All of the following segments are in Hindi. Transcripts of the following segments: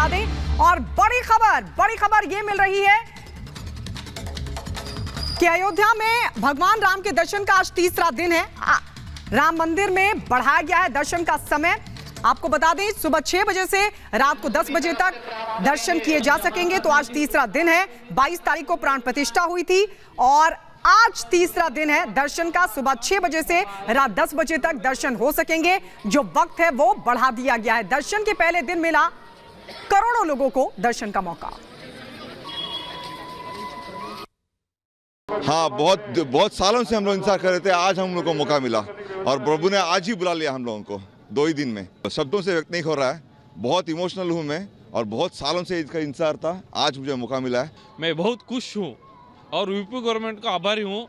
बता दें। और बड़ी खबर ये मिल रही है कि अयोध्या में भगवान राम के दर्शन का आज तीसरा दिन है। राम मंदिर में बढ़ाया गया है दर्शन का समय। आपको बता दें सुबह 6 बजे से रात को 10 बजे तक दर्शन किए जा सकेंगे। तो आज तीसरा दिन है। 22 तारीख को प्राण प्रतिष्ठा हुई थी और आज तीसरा दिन है दर्शन का। सुबह 6 बजे से रात 10 बजे तक दर्शन हो सकेंगे। जो वक्त है वो बढ़ा दिया गया है। दर्शन के पहले दिन मिला करोड़ों लोगों को दर्शन का मौका। हाँ, बहुत सालों से हम लोग इंतजार कर रहे थे। आज हम लोग को मौका मिला और प्रभु ने आज ही बुला लिया हम लोगों को 2 ही दिन में। शब्दों से व्यक्त नहीं हो रहा है। बहुत इमोशनल हूँ मैं और बहुत सालों से इसका इंतजार था। आज मुझे मौका मिला है। मैं बहुत खुश हूँ और यूपी गवर्नमेंट का आभारी हूँ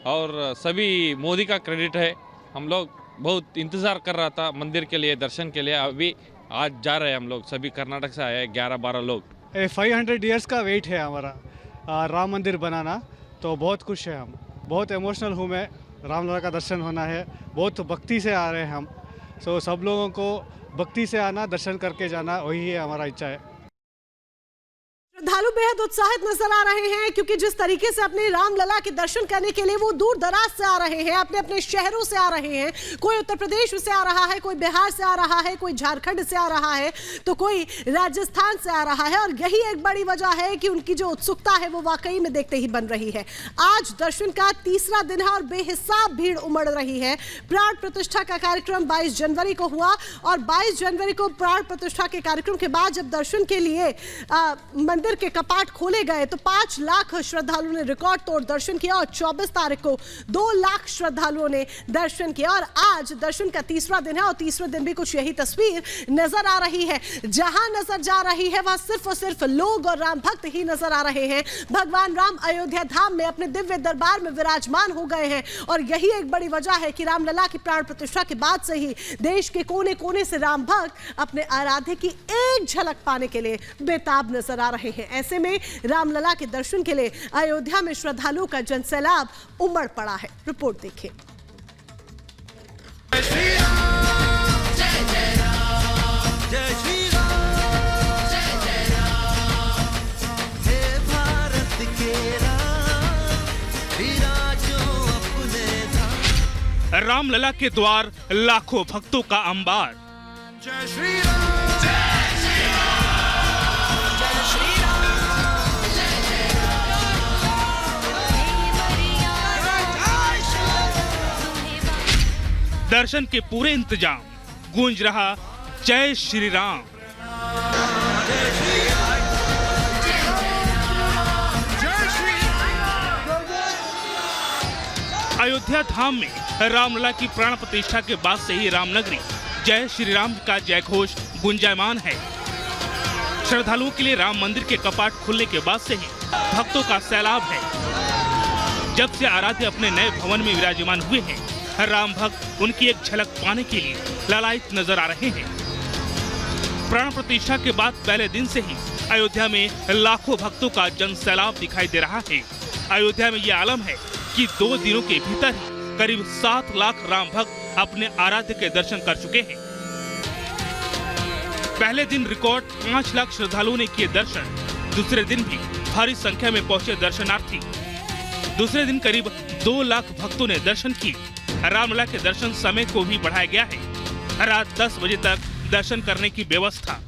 और सभी मोदी का क्रेडिट है। हम लोग बहुत इंतज़ार कर रहा था मंदिर के लिए, दर्शन के लिए। अभी आज जा रहे हैं हम लोग, सभी कर्नाटक से आए 11-12 लोग। 500 ईयर्स का वेट है हमारा राम मंदिर बनाना, तो बहुत खुश है हम। बहुत इमोशनल हूँ मैं। रामलला का दर्शन होना है, बहुत भक्ति से आ रहे हैं हम। सो सब लोगों को भक्ति से आना, दर्शन करके जाना, वही है हमारा इच्छा है। श्रद्धालु बेहद उत्साहित नजर आ रहे हैं क्योंकि जिस तरीके से अपने रामलला के दर्शन करने के लिए वो दूर दराज से आ रहे हैं, अपने अपने शहरों से आ रहे हैं। कोई उत्तर प्रदेश से आ रहा है, कोई बिहार से आ रहा है, कोई झारखंड से आ रहा है, तो कोई राजस्थान से आ रहा है। और यही एक बड़ी वजह है कि उनकी जो उत्सुकता है वो वाकई में देखते ही बन रही है। आज दर्शन का तीसरा दिन है और बेहिसाब भीड़ उमड़ रही है। प्राण प्रतिष्ठा का कार्यक्रम 22 जनवरी को हुआ और 22 जनवरी को प्राण प्रतिष्ठा के कार्यक्रम के बाद जब दर्शन के लिए मंदिर के कपाट खोले गए तो 5 लाख श्रद्धालुओं ने रिकॉर्ड तोड़ दर्शन किया और 24 तारीख को 2 लाख श्रद्धालुओं ने दर्शन किया। और आज दर्शन का तीसरा दिन है और तीसरे दिन भी कुछ यही तस्वीर नजर आ रही है। जहां नजर जा रही है वहां सिर्फ और सिर्फ लोग और राम भक्त ही नजर आ रहे हैं। भगवान राम अयोध्या धाम में अपने दिव्य दरबार में विराजमान हो गए हैं और यही एक बड़ी वजह है कि रामलला की प्राण प्रतिष्ठा के बाद से ही देश के कोने कोने से राम भक्त अपने आराध्य की एक झलक पाने के लिए बेताब नजर आ रहे हैं। ऐसे में रामलला के दर्शन के लिए अयोध्या में श्रद्धालुओं का जनसैलाब उमड़ पड़ा है। रिपोर्ट देखिए। जय श्री राम, जय जय राम, जय श्री राम, जय जय राम, हे भारत के राम, विराजो अपने धाम। रामलला के द्वार लाखों भक्तों का अंबार। जय श्री राम, दर्शन के पूरे इंतजाम, गूंज रहा जय श्री राम। अयोध्या धाम में रामलला की प्राण प्रतिष्ठा के बाद से ही रामनगरी जय श्री राम का जयघोष गुंजायमान है। श्रद्धालुओं के लिए राम मंदिर के कपाट खुलने के बाद से ही भक्तों का सैलाब है। जब से आराध्य अपने नए भवन में विराजमान हुए हैं, राम भक्त उनकी एक झलक पाने के लिए लालायित नजर आ रहे हैं। प्राण प्रतिष्ठा के बाद पहले दिन से ही अयोध्या में लाखों भक्तों का जनसैलाब दिखाई दे रहा है। अयोध्या में यह आलम है कि 2 दिनों के भीतर ही करीब 7 लाख राम भक्त अपने आराध्य के दर्शन कर चुके हैं। पहले दिन रिकॉर्ड 5 लाख श्रद्धालुओं ने किए दर्शन। दूसरे दिन भी भारी संख्या में पहुंचे दर्शनार्थी। दूसरे दिन करीब 2 लाख भक्तों ने दर्शन किए। रामलला के दर्शन समय को भी बढ़ाया गया है। रात 10 बजे तक दर्शन करने की व्यवस्था।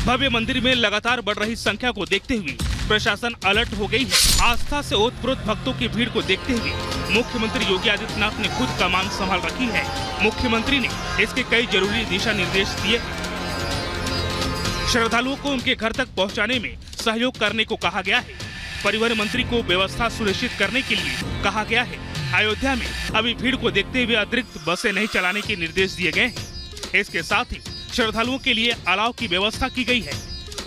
भव्य मंदिर में लगातार बढ़ रही संख्या को देखते हुए प्रशासन अलर्ट हो गई है। आस्था से ओतप्रोत भक्तों की भीड़ को देखते हुए मुख्यमंत्री योगी आदित्यनाथ ने खुद कमान संभाल रखी है। मुख्यमंत्री ने इसके कई जरूरी दिशा निर्देश दिए। श्रद्धालुओं को उनके घर तक पहुंचाने में सहयोग करने को कहा गया है। परिवहन मंत्री को व्यवस्था सुनिश्चित करने के लिए कहा गया है। अयोध्या में अभी भीड़ को देखते हुए अतिरिक्त बसें नहीं चलाने के निर्देश दिए गए हैं। इसके साथ ही श्रद्धालुओं के लिए अलाव की व्यवस्था की गई है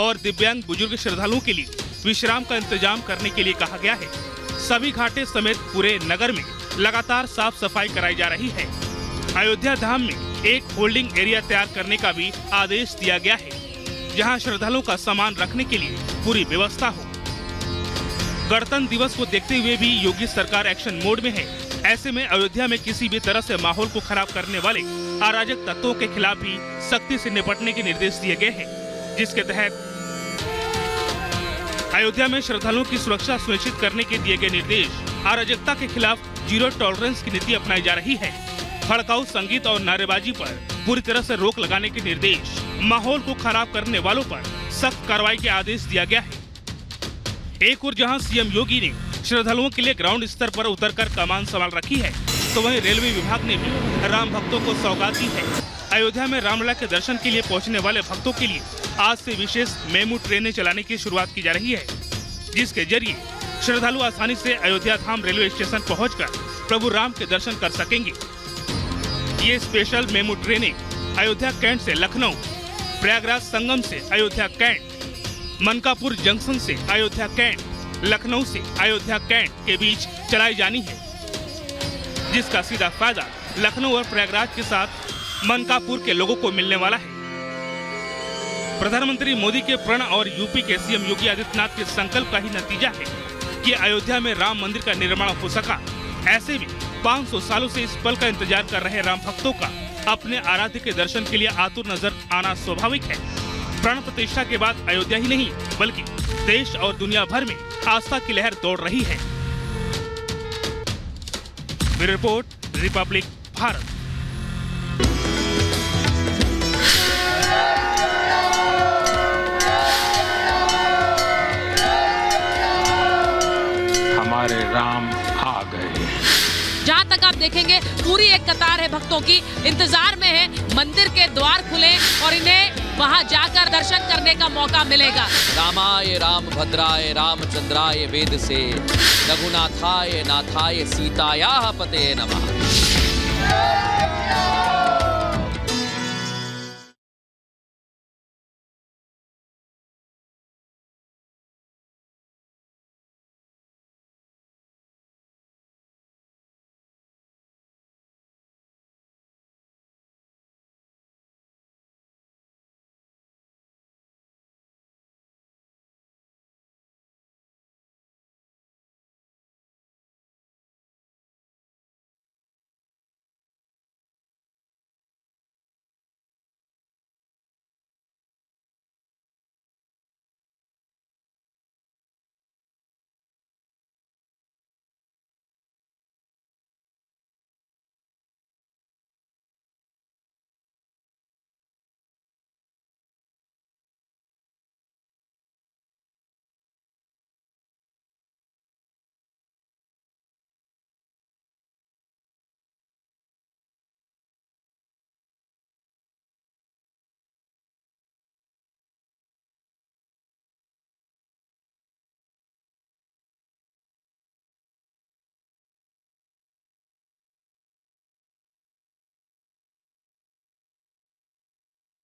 और दिव्यांग बुजुर्ग श्रद्धालुओं के लिए विश्राम का इंतजाम करने के लिए कहा गया है। सभी घाटे समेत पूरे नगर में लगातार साफ सफाई कराई जा रही है। अयोध्या धाम में एक होल्डिंग एरिया तैयार करने का भी आदेश दिया गया है, जहां श्रद्धालुओं का सामान रखने के लिए पूरी व्यवस्था हो। गणतंत्र दिवस को देखते हुए भी योगी सरकार एक्शन मोड में है। ऐसे में अयोध्या में किसी भी तरह से माहौल को खराब करने वाले अराजक तत्वों के खिलाफ भी सख्ती से निपटने के निर्देश दिए गए हैं। जिसके तहत अयोध्या में श्रद्धालुओं की सुरक्षा सुनिश्चित करने के दिए गए निर्देश, अराजकता के खिलाफ जीरो टॉलरेंस की नीति अपनाई जा रही है, भड़काऊ संगीत और नारेबाजी पर पूरी तरह से रोक लगाने के निर्देश, माहौल को खराब करने वालों पर सख्त कार्रवाई के आदेश दिया गया है। एक और जहां सीएम योगी ने श्रद्धालुओं के लिए ग्राउंड स्तर पर उतरकर कमान संभाल रखी है, तो वहीं रेलवे विभाग ने भी राम भक्तों को सौगात दी है। अयोध्या में रामलला के दर्शन के लिए पहुंचने वाले भक्तों के लिए आज से विशेष मेमू ट्रेनें चलाने की शुरुआत की जा रही है, जिसके जरिए श्रद्धालु आसानी से अयोध्या धाम रेलवे स्टेशन पहुंचकर प्रभु राम के दर्शन कर सकेंगे। ये स्पेशल मेमू ट्रेनें अयोध्या कैंट से लखनऊ, प्रयागराज संगम से अयोध्या कैंट, मनकापुर जंक्शन से अयोध्या कैंट, लखनऊ से अयोध्या कैंट के बीच चलाई जानी है, जिसका सीधा फायदा लखनऊ और प्रयागराज के साथ मनकापुर के लोगों को मिलने वाला है। प्रधानमंत्री मोदी के प्रण और यूपी के सीएम योगी आदित्यनाथ के संकल्प का ही नतीजा है कि अयोध्या में राम मंदिर का निर्माण हो सका। ऐसे में 500 सालों से इस पल का इंतजार कर रहे राम भक्तों का अपने आराध्य के दर्शन के लिए आतुर नजर आना स्वाभाविक है। प्राण प्रतिष्ठा के बाद अयोध्या ही नहीं बल्कि देश और दुनिया भर में आस्था की लहर दौड़ रही है। Bureau report, Republic Bharat. हमारे राम आ गए। जहाँ तक आप देखेंगे पूरी एक कतार है भक्तों की, इंतजार में है मंदिर के द्वार खुले और इन्हें वहाँ जाकर दर्शन करने का मौका मिलेगा। रामाय रामभद्राय रामचंद्राय वेद से, रघुनाथाय नाथाय सीतायाः पते नमः।